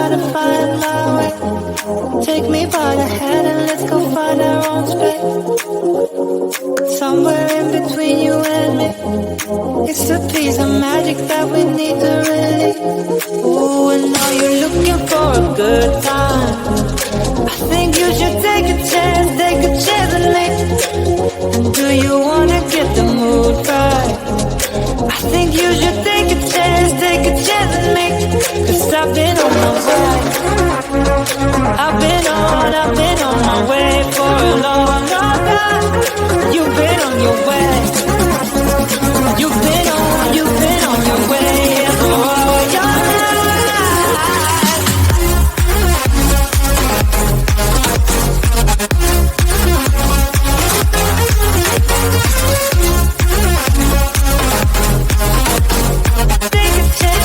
try to find my way. Take me by the hand and let's go find our own space. Somewhere in between you and me, it's a piece of magic that we need to release. Ooh, and now you're looking for a good time. I think you should take a chance and make. And do you wanna get the mood right? I think you should take a chance and make. 'Cause I've been on my way. I've been on my way for a long time. You've been on your way. You've been on your way for all your life. Take a chance,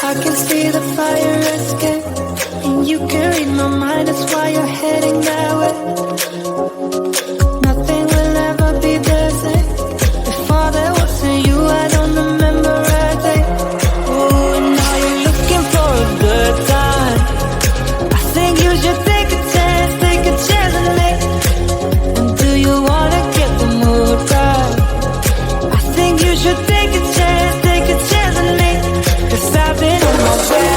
I can see the fire escape, and you can read my mind, that's why you're heading that way. Nothing will ever be the same. Before there wasn't you, I don't remember a day. Oh, and now you're looking for a good time. I think you should take a chance and make. And do you wanna get the mood right? I think you should take a chance and make. 'Cause I've been on my way.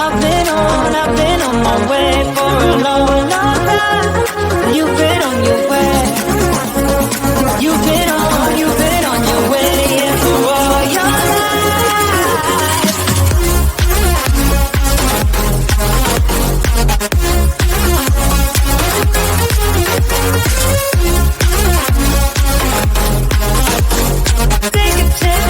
I've been on my way for a long, long time. You've been on your way. You've been on your way, yeah, for all your life. Take a chance,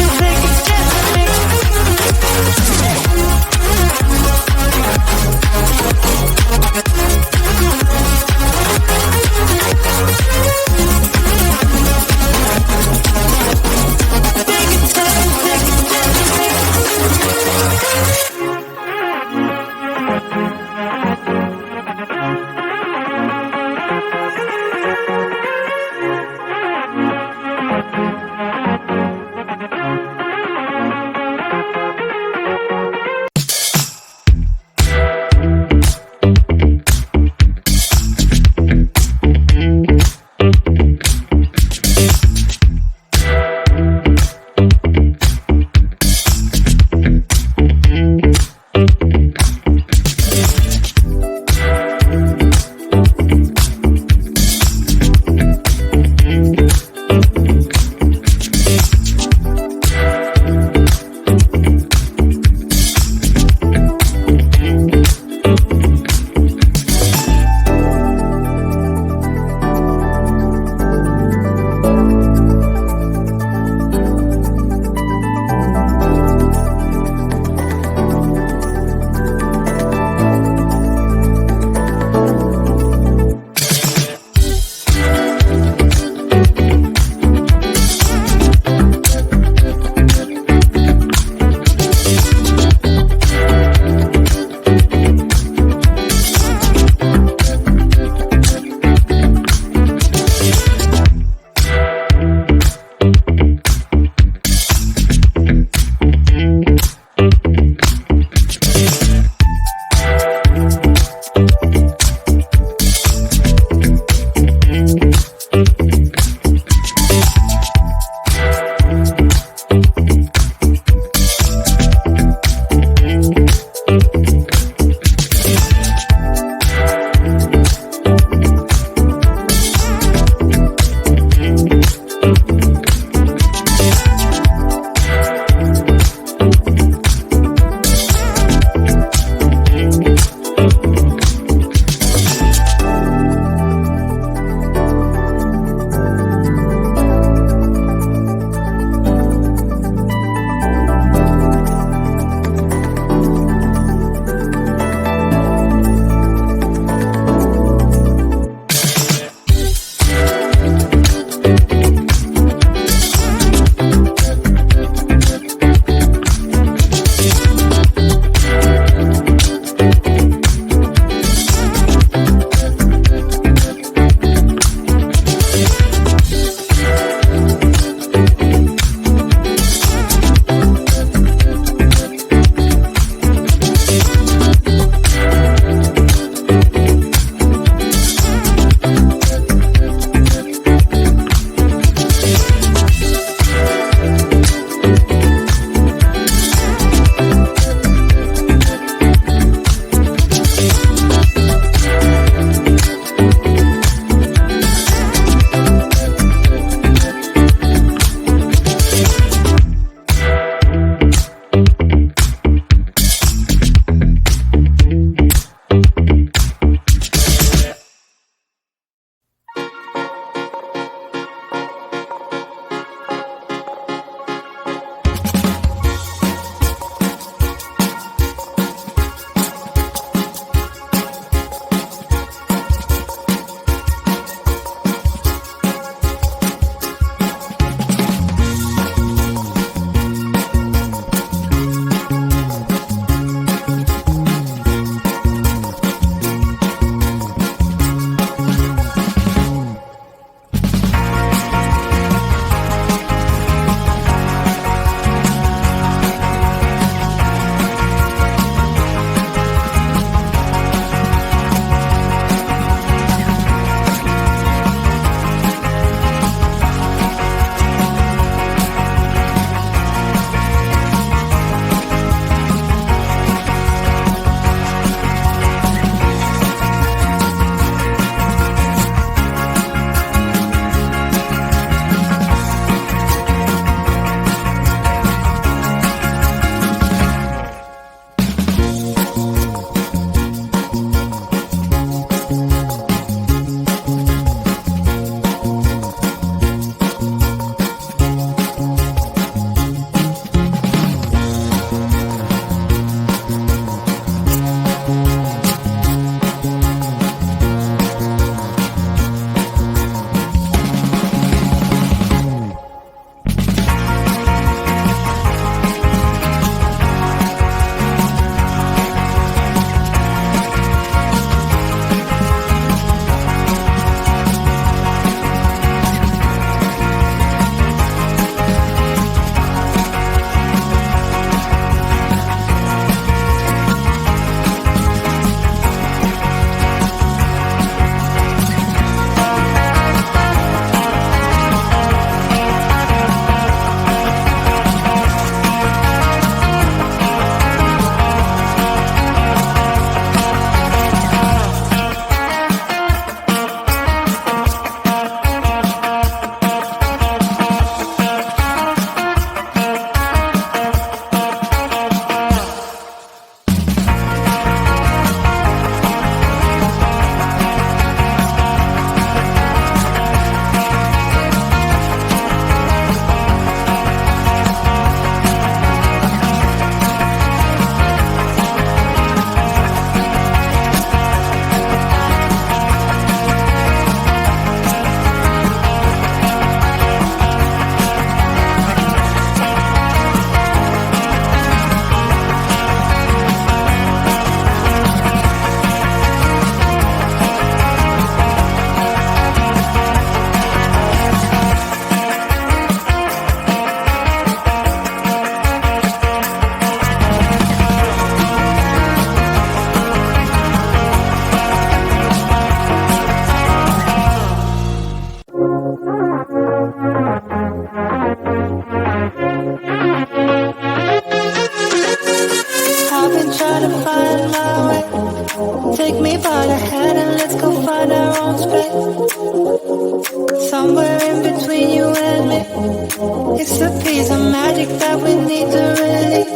is the magic that we need to release.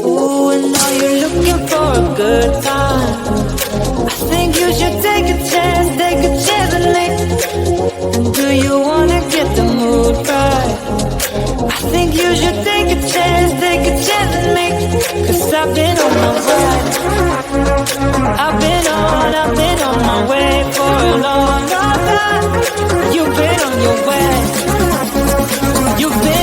Ooh, and now you're looking for a good time. I think you should take a chance and make. And do you wanna get the mood right? I think you should take a chance and make. 'Cause I've been on my way. I've been on my way for a long, long time. You've been on your way. You've been